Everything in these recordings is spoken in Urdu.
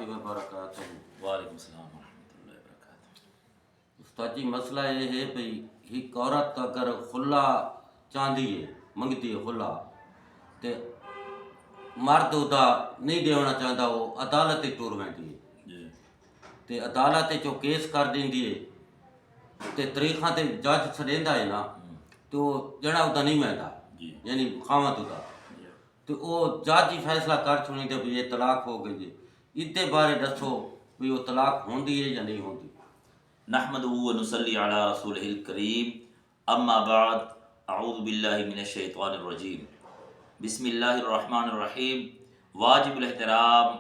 وبرکاتہ۔ وعلیکم السلام ورحمۃ اللہ وبرکاتہ۔ استاد جی مسئلہ یہ ہے بھئی ایک عورت اگر خلا چاہتی ہے منگتی ہے خلا تے مرد ادا نہیں دینا چاہتا وہ عدالت ٹور ویندی ہے جی تے عدالت جو کیس کر دیندی ہے تے تاریخاں تے جج چھڈیندا ہے نا تو جڑا ادا نہیں ویندا جی یعنی خاوند ادا تو وہ جج ہی فیصلہ کر چھوڑی تے بھی یہ طلاق ہو گئی جی ادے بارے دسو بھی وہ طلاق ہوندی ہے یا نہیں ہوندی؟ نحمدہ و نصلی علی رسولہ الکریم، اما بعد، اعوذ باللہ من الشیطان الرجیم، بسم اللہ الرحمن الرحیم۔ واجب الاحترام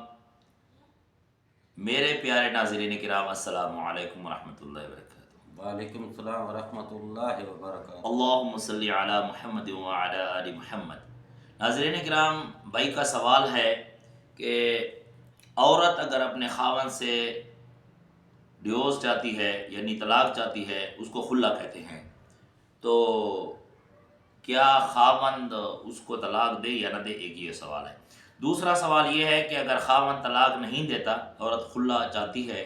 میرے پیارے ناظرین کرام، السلام علیکم ورحمۃ اللہ وبرکاتہ۔ وعلیکم السلام ورحمۃ اللہ وبرکاتہ۔ اللہم صلی علی محمد وعلی آل محمد۔ ناظرین کرام، بھائی کا سوال ہے کہ عورت اگر اپنے خاوند سے ڈیورس چاہتی ہے یعنی طلاق چاہتی ہے، اس کو خلا کہتے ہیں، تو کیا خاوند اس کو طلاق دے یا نہ دے؟ ایک یہ سوال ہے۔ دوسرا سوال یہ ہے کہ اگر خاوند طلاق نہیں دیتا، عورت خلا چاہتی ہے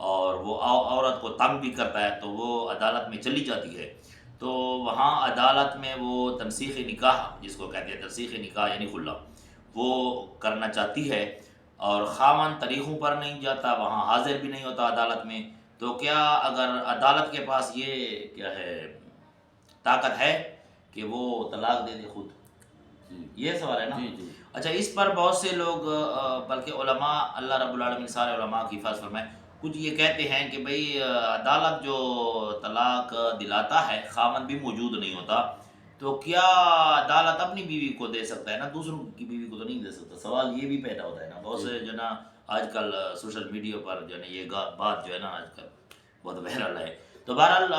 اور وہ عورت کو تنگ بھی کرتا ہے تو وہ عدالت میں چلی جاتی ہے، تو وہاں عدالت میں وہ تنسیخ نکاح، جس کو کہتے ہیں تنسیخ نکاح یعنی خلا، وہ کرنا چاہتی ہے اور خاوند طریقوں پر نہیں جاتا، وہاں حاضر بھی نہیں ہوتا عدالت میں، تو کیا اگر عدالت کے پاس یہ کیا ہے طاقت ہے کہ وہ طلاق دے دے خود؟ یہ سوال ہے نا؟ جی اچھا، اس پر بہت سے لوگ بلکہ علماء، اللہ رب العالمین سارے علماء کی حفاظت فرمائے، کچھ یہ کہتے ہیں کہ بھئی عدالت جو طلاق دلاتا ہے خاوند بھی موجود نہیں ہوتا، تو کیا عدالت اپنی بیوی کو دے سکتا ہے نا، دوسروں کی بیوی کو تو نہیں دے سکتا؟ سوال یہ بھی پیدا ہوتا ہے نا، بہت سے جو نا آج کل سوشل میڈیا پر جو ہے نا یہ بات جو ہے نا آج کل بہت وائرل ہے۔ تو بہرحال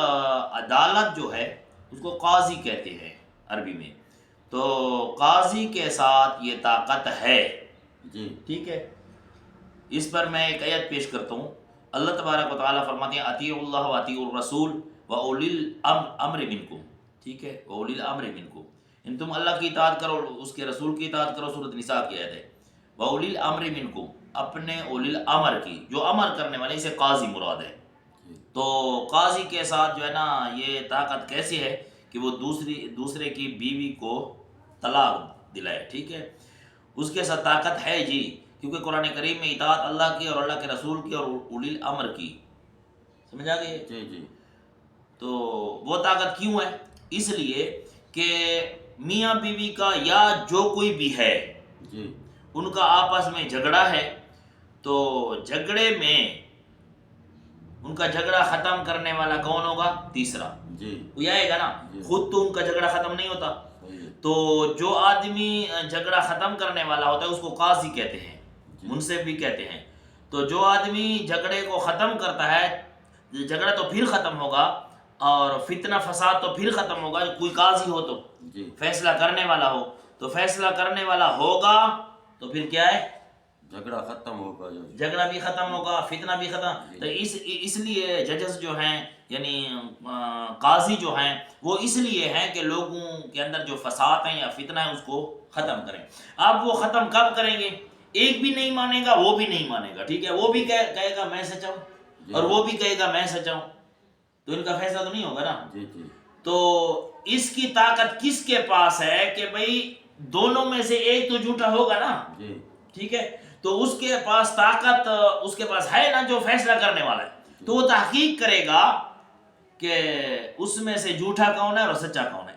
عدالت جو ہے اس کو قاضی کہتے ہیں عربی میں، تو قاضی کے ساتھ یہ طاقت ہے، جی ٹھیک ہے۔ اس پر میں ایک آیت پیش کرتا ہوں۔ اللہ تبارک و تعالیٰ فرماتے ہیں اطیعوا اللہ و اطیعوا الرسول و اولی الامر منکم، ٹھیک ہے، اولی الامر منکم، ان تم اللہ کی اطاعت کرو، اس کے رسول کی اطاعت کرو، سورۃ نساء کی آیت ہے، و اولی الامر منکم، اپنے اولی الامر کی، جو امر کرنے والے، اسے قاضی مراد ہے۔ تو قاضی کے ساتھ جو ہے نا یہ طاقت کیسی ہے کہ وہ دوسرے کی بیوی کو طلاق دلائے، ٹھیک ہے، اس کے ساتھ طاقت ہے جی، کیونکہ قرآن کریم میں اطاعت اللہ کی اور اللہ کے رسول کی اور اولی الامر کی، سمجھ آ گئی؟ جی جی تو وہ طاقت کیوں ہے؟ اس لیے کہ میاں بیوی کا یا جو کوئی بھی ہے جی ان کا آپس میں جھگڑا ہے، تو جھگڑے میں ان کا جھگڑا ختم کرنے والا کون ہوگا؟ تیسرا، جی کوئی آئے گا نا، خود تو ان کا جھگڑا ختم نہیں ہوتا، صحیح ہے۔ تو جو آدمی جھگڑا ختم کرنے والا ہوتا ہے اس کو قاضی کہتے ہیں، منصف بھی کہتے ہیں۔ تو جو آدمی جھگڑے کو ختم کرتا ہے، جھگڑا تو پھر ختم ہوگا اور فتنہ فساد تو پھر ختم ہوگا، کوئی قاضی ہو تو جی فیصلہ کرنے والا ہو، تو فیصلہ کرنے والا ہوگا تو پھر کیا ہے؟ جھگڑا ختم ہوگا، جھگڑا بھی ختم ہوگا، فتنہ بھی ختم۔ تو اس لیے ججز جو ہیں یعنی قاضی جو ہیں وہ اس لیے ہیں کہ لوگوں کے اندر جو فساد ہیں یا فتنہ ہے اس کو ختم کریں۔ اب وہ ختم کب کریں گے؟ ایک بھی نہیں مانے گا، وہ بھی نہیں مانے گا، ٹھیک ہے، وہ بھی کہے گا میں سچا ہوں اور وہ بھی کہے گا میں سچا ہوں، تو ان کا فیصلہ تو نہیں ہوگا نا۔ جی جی تو اس کی طاقت کس کے پاس ہے کہ بھئی دونوں میں سے ایک تو جھوٹا ہوگا نا، جی ٹھیک ہے، تو اس کے پاس طاقت اس کے پاس ہے نا جو فیصلہ کرنے والا ہے، تو وہ تحقیق کرے گا کہ اس میں سے جھوٹا کون ہے اور سچا کون ہے۔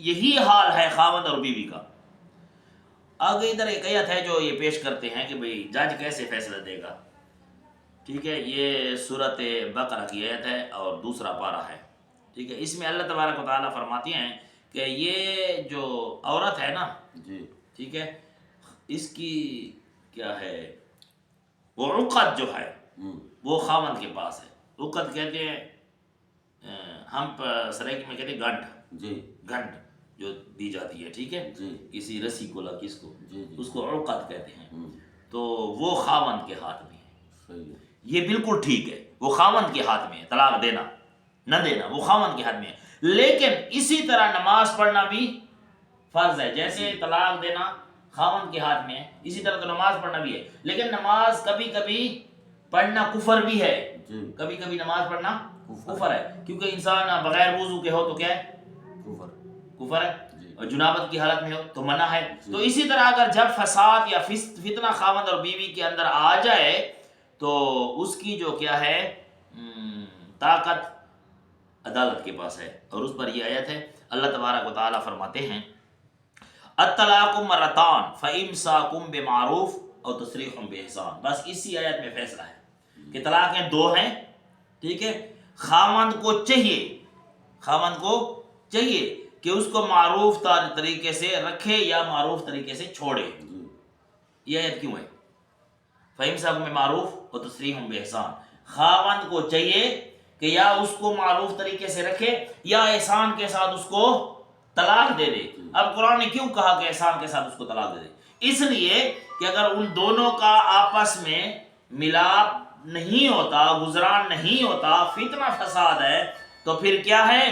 یہی حال ہے خاوند اور بیوی کا۔ آگے ادھر ایک آیت ہے جو یہ پیش کرتے ہیں کہ بھئی جج کیسے فیصلہ دے گا، ٹھیک ہے، یہ سورۃ بقرہ کی آیت ہے اور دوسرا پارہ ہے، ٹھیک ہے۔ اس میں اللہ تبارک و تعالیٰ فرماتی ہیں کہ یہ جو عورت ہے نا، جی ٹھیک ہے، اس کی کیا ہے، وہ عقد جو ہے وہ خاوند کے پاس ہے۔ عقد کہتے ہیں، ہم سرائکی میں کہتے ہیں گنٹ، جی گھنٹ جو دی جاتی ہے، ٹھیک ہے، جی کسی رسی کو لگ کس کو، جی جی اس کو عقد کہتے ہیں، تو وہ خاوند کے ہاتھ میں ہے۔ صحیح ہے۔ یہ بالکل ٹھیک ہے، وہ خاوند کے ہاتھ میں ہے، طلاق دینا نہ دینا وہ خاوند کے ہاتھ میں ہے، لیکن اسی طرح نماز پڑھنا بھی فرض ہے، جیسے طلاق دینا خاوند کے ہاتھ میں ہے. اسی طرح تو نماز پڑھنا بھی ہے، لیکن نماز کبھی کبھی پڑھنا کفر بھی ہے. جی کبھی کبھی نماز پڑھنا کفر ہے، کیونکہ انسان بغیر وضو کے ہو تو کیا ہے؟ کفر ہے. جی اور جنابت کی حالت میں ہو تو منع ہے. جی. تو اسی طرح اگر جب فساد یا فتنہ خاوند اور بیوی کے اندر آ جائے تو اس کی جو کیا ہے طاقت عدالت کے پاس ہے. اور اس پر یہ آیت ہے، اللہ تبارک و تعالیٰ فرماتے ہیں الطلاق مرتان فامساکم بمعروف اور تسریح باحسان. بس اسی آیت میں فیصلہ ہے کہ طلاقیں 2 ہیں. ٹھیک ہے، خاوند کو چاہیے کہ اس کو معروف طریقے سے رکھے یا معروف طریقے سے چھوڑے. یہ آیت کیوں ہے؟ فامساکم بمعروف اور تسریح باحسان. خاوند کو چاہیے کہ یا اس کو معروف طریقے سے رکھے یا احسان کے ساتھ اس کو طلاق دے دے. اب قرآن نے کیوں کہا کہ احسان کے ساتھ اس کو طلاق دے دے؟ اس لیے کہ اگر ان دونوں کا آپس میں ملاپ نہیں ہوتا، گزران نہیں ہوتا، فتنہ فساد ہے، تو پھر کیا ہے؟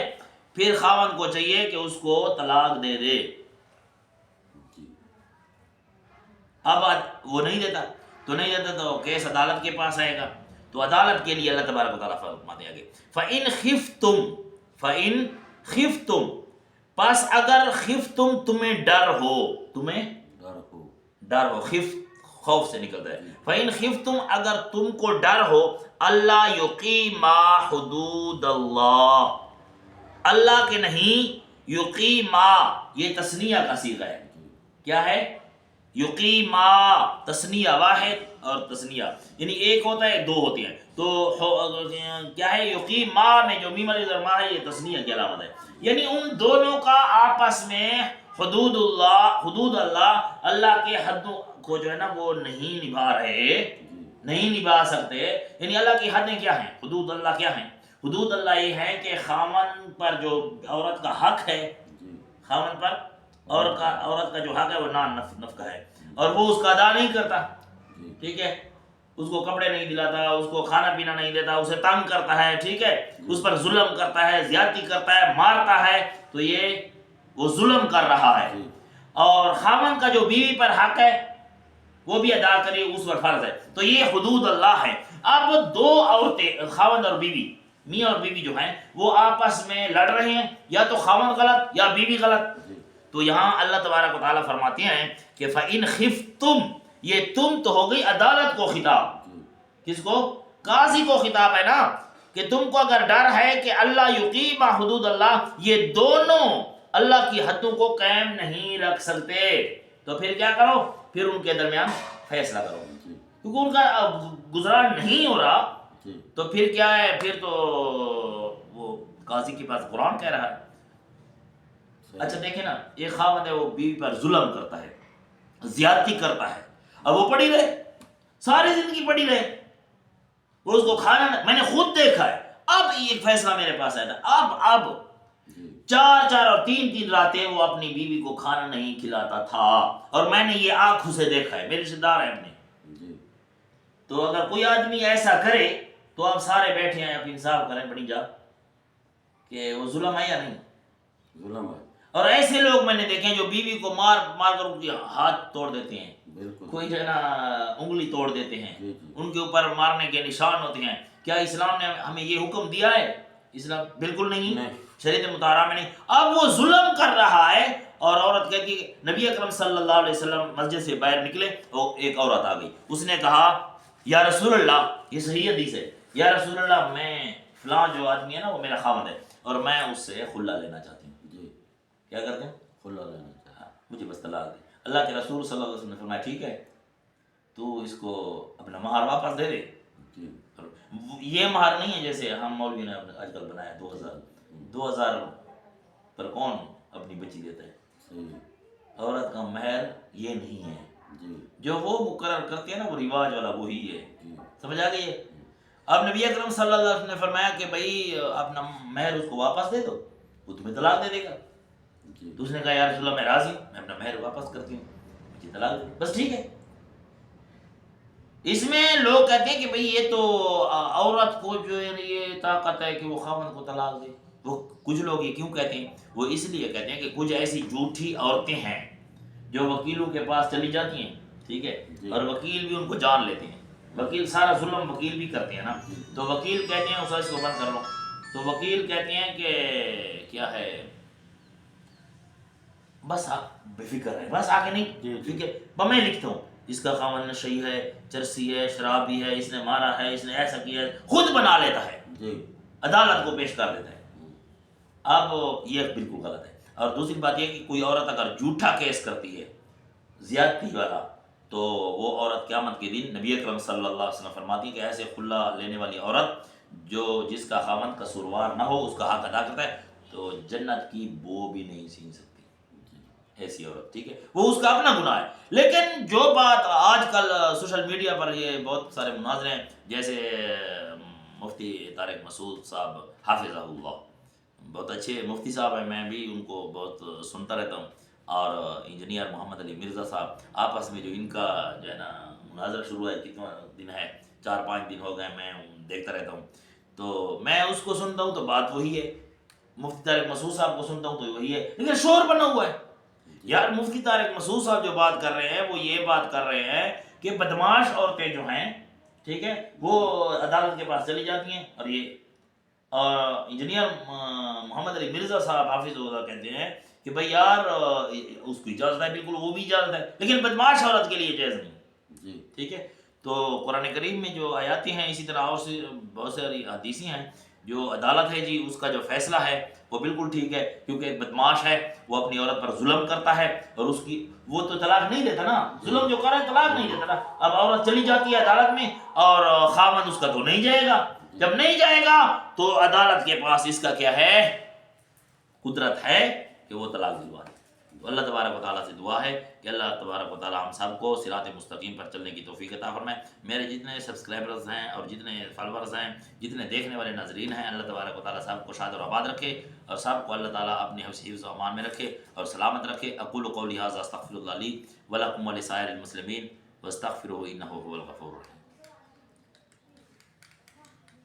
پھر خاوند کو چاہیے کہ اس کو طلاق دے دے. اب وہ نہیں دیتا تو کیس عدالت کے پاس آئے گا. تو عدالت کے لیے اللہ تبارک و تعالیٰ فرماتے ہیں آگے فَإِنْ خِفْتُمْ پس اگر خفتم تمہیں ڈر ہو، خوف سے نکلتا ہے. فَإِنْ خِفْتُمْ اگر تم کو ڈر ہو اللہ یقیما حدود اللہ کے نہیں، یقیما یہ تثنیہ کا صیغہ ہے. کیا ہے؟ یقیما تثنیہ واحد اور تثنیہ یعنی ایک ہوتا ہے 2 ہوتے ہیں. تو کیا ہے؟ یقیما میں جو میم علیہ ما ہے یہ تثنیہ کی علامت ہے. یعنی ان دونوں کا آپس میں حدود اللہ کے حدوں کو جو ہے نا وہ نہیں نبھا سکتے. یعنی اللہ کی حدیں کیا ہیں؟ حدود اللہ کیا ہیں؟ حدود اللہ یہ ہے کہ خامن پر جو عورت کا حق ہے، خامن پر عورت کا جو حق ہے وہ نان نفقہ ہے، اور وہ اس کا ادا نہیں کرتا. ٹھیک ہے، اس کو کپڑے نہیں دلاتا، اس کو کھانا پینا نہیں دیتا، اسے تنگ کرتا ہے. ٹھیک ہے، اس پر ظلم کرتا ہے، زیادتی کرتا ہے، مارتا ہے، تو یہ وہ ظلم کر رہا ہے. اور خامن کا جو بیوی پر حق ہے وہ بھی ادا کرے، اس پر فرض ہے. تو یہ حدود اللہ ہے. اب 2 عورتیں خاوند اور بیوی، میاں اور بیوی جو ہیں وہ آپس میں لڑ رہے ہیں، یا تو خاوند غلط یا بیوی غلط. تو یہاں اللہ تبارک و تعالیٰ فرماتے ہیں کہ فَإِنْ خِفْتُمْ یہ تم تو ہو گئی عدالت کو خطاب. کس کو؟ قاضی کو خطاب ہے نا، کہ تم کو اگر ڈر ہے کہ اللہ یقیم حدود اللہ، یہ دونوں اللہ کی حدوں کو قائم نہیں رکھ سکتے، تو پھر کیا کرو؟ پھر ان کے درمیان فیصلہ کرو. کیونکہ ان کا گزران نہیں ہو رہا تو پھر کیا ہے؟ پھر تو وہ قاضی کے پاس قرآن کہہ رہا ہے. اچھا دیکھیں نا، ایک خاوند ہے وہ بیوی پر ظلم کرتا ہے، زیادتی کرتا ہے، اب وہ پڑی رہے، ساری زندگی پڑی رہے، وہ اس کو کھانا میں نے خود دیکھا ہے. اب یہ فیصلہ میرے پاس آیا تھا، اب 4 اور 3 راتیں وہ اپنی بیوی کو کھانا نہیں کھلاتا تھا، اور میں نے یہ آنکھوں سے دیکھا ہے، میرے رشتے دار ہیں اپنے. تو اگر کوئی آدمی ایسا کرے تو آپ سارے بیٹھے ہیں، آپ انصاف کریں بڑی جا کہ وہ ظلم ہے یا نہیں؟ ظلم ہے. اور ایسے لوگ میں نے دیکھے جو بیوی کو مار کر ان کے ہاتھ توڑ دیتے ہیں، کوئی جو ہے نا انگلی توڑ دیتے ہیں، ان کے اوپر مارنے کے نشان ہوتے ہیں. کیا اسلام نے ہمیں یہ حکم دیا ہے؟ اسلام بالکل نہیں، شریعت مطہرہ میں نہیں. اب وہ ظلم کر رہا ہے، اور عورت کہتی ہے، نبی اکرم صلی اللہ علیہ وسلم مسجد سے باہر نکلے، اور ایک عورت آ گئی، اس نے کہا یا رسول اللہ، یہ صحیح حدیث ہے، یا رسول اللہ میں فلاں جو آدمی ہے نا وہ میرا خاوند ہے اور میں اس سے خلا لینا چاہتی ہوں. کیا کرتے ہیں؟ خلا لینا چاہتا، مجھے بس طلاق دے. اللہ کے رسول صلی اللہ علیہ وسلم نے فرمایا ٹھیک ہے، تو اس کو اپنا مہر واپس دے دے. یہ مہر نہیں ہے جیسے ہم مولوی نے آج کل بنایا 2000 پر کون اپنی بچی دیتا ہے. عورت کا مہر یہ نہیں ہے، جو وہ مقرر کرتے ہیں نا وہ رواج والا وہی ہے. سمجھ آ گئی ہے؟ اب نبی اکرم صلی اللہ علیہ وسلم نے فرمایا کہ بھائی اپنا مہر اس کو واپس دے دو، وہ تمہیں طلاق دے دے گا. تو اس نے کہا یا رسول اللہ میں راضی ہوں، میں اپنا مہر واپس کرتی ہوں، مجھے طلاق دے. بس ٹھیک ہے. اس میں لوگ کہتے ہیں کہ بھئی یہ تو عورت کو جو ہے یہ طاقت ہے کہ وہ خاوند کو طلاق دے. وہ کچھ لوگ یہ کیوں کہتے ہیں؟ وہ اس لیے کہتے ہیں کہ کچھ ایسی جھوٹی عورتیں ہیں جو وکیلوں کے پاس چلی جاتی ہیں، ٹھیک ہے، جی۔ اور وکیل بھی ان کو جان لیتے ہیں، وکیل سارا ظلم وکیل بھی کرتے ہیں نا، تو وکیل کہتے ہیں اس کو بند کر لو، تو وکیل کہتے ہیں کہ کیا ہے، بس آپ بے فکر ہے، بس آگے نہیں، جی۔ ٹھیک ہے، میں لکھتا ہوں اس کا خاوند نشئی ہے، چرسی ہے، شرابی ہے، اس نے مارا ہے، اس نے ایسا کیا ہے، خود بنا لیتا ہے، جی۔ عدالت کو پیش کر دیتا ہے۔ اب یہ بالکل غلط ہے۔ اور دوسری بات یہ کہ کوئی عورت اگر جھوٹا کیس کرتی ہے زیادتی والا، تو وہ عورت قیامت کے دن نبی اکرم صلی اللہ علیہ وسلم فرماتی ہے کہ ایسے خلا لینے والی عورت جو جس کا خاوند قصوروار نہ ہو، اس کا حق ادا کرتا ہے، تو جنت کی بو بھی نہیں سینچ سکتی ایسی عورت، ٹھیک ہے، وہ اس کا اپنا گناہ ہے۔ لیکن جو بات آج کل سوشل میڈیا پر یہ بہت سارے مناظرے ہیں، جیسے مفتی طارق مسعود صاحب حافظہ اللہ، بہت اچھے مفتی صاحب ہیں، میں بھی ان کو بہت سنتا رہتا ہوں، اور انجینئر محمد علی مرزا صاحب، آپس میں جو ان کا جو ہے نا مناظرہ شروع ہے، کتنا دن ہے، 4-5 دن ہو گئے، میں دیکھتا رہتا ہوں، تو میں اس کو سنتا ہوں تو بات وہی ہے، مفتی طارق مسعود صاحب کو سنتا ہوں تو وہی ہے، لیکن شور بنا ہوا ہے۔ یار مفتی طارق مسعود صاحب جو بات کر رہے ہیں وہ یہ بات کر رہے ہیں کہ بدماش عورتیں جو ہیں، ٹھیک ہے، وہ عدالت کے پاس چلی جاتی ہیں، اور یہ انجینئر محمد علی مرزا صاحب حافظ اللہ کہتے ہیں کہ بھائی یار اس کو اجازت ہے، بالکل وہ بھی اجازت ہے، لیکن بدماش عورت کے لیے جائز نہیں، جی۔ ٹھیک ہے۔ تو قرآن کریم میں جو آیاتیں ہیں، اسی طرح اور بہت ساری حدیثیں ہیں، جو عدالت ہے جی اس کا جو فیصلہ ہے وہ بالکل ٹھیک ہے، کیونکہ ایک بدماش ہے، وہ اپنی عورت پر ظلم کرتا ہے، اور اس کی وہ تو طلاق نہیں دیتا نا، ظلم جو کر رہا ہے طلاق نہیں دیتا نا، اب عورت چلی جاتی ہے عدالت میں، اور خاوند اس کا تو نہیں جائے گا، جب نہیں جائے گا تو عدالت کے پاس اس کا کیا ہے، قدرت ہے کہ وہ طلاق دلوا دے۔ تو اللہ تبارک و تعالیٰ سے دعا ہے کہ اللہ تبارک و تعالیٰ ہم سب کو صراط مستقیم پر چلنے کی توفیق عطا فرمائے۔ میرے جتنے سبسکرائبرز ہیں اور جتنے فالورز ہیں، جتنے دیکھنے والے ناظرین ہیں، اللہ تبارک و تعالیٰ سب کو شاد اور آباد رکھے، اور سب کو اللہ تعالیٰ اپنے حفظ و امان میں رکھے اور سلامت رکھے۔ اقول قولی ھذا استغفر اللہ لی ولکم ولسائر المسلمین واستغفروہ انہ ھو الغفور الرحیم۔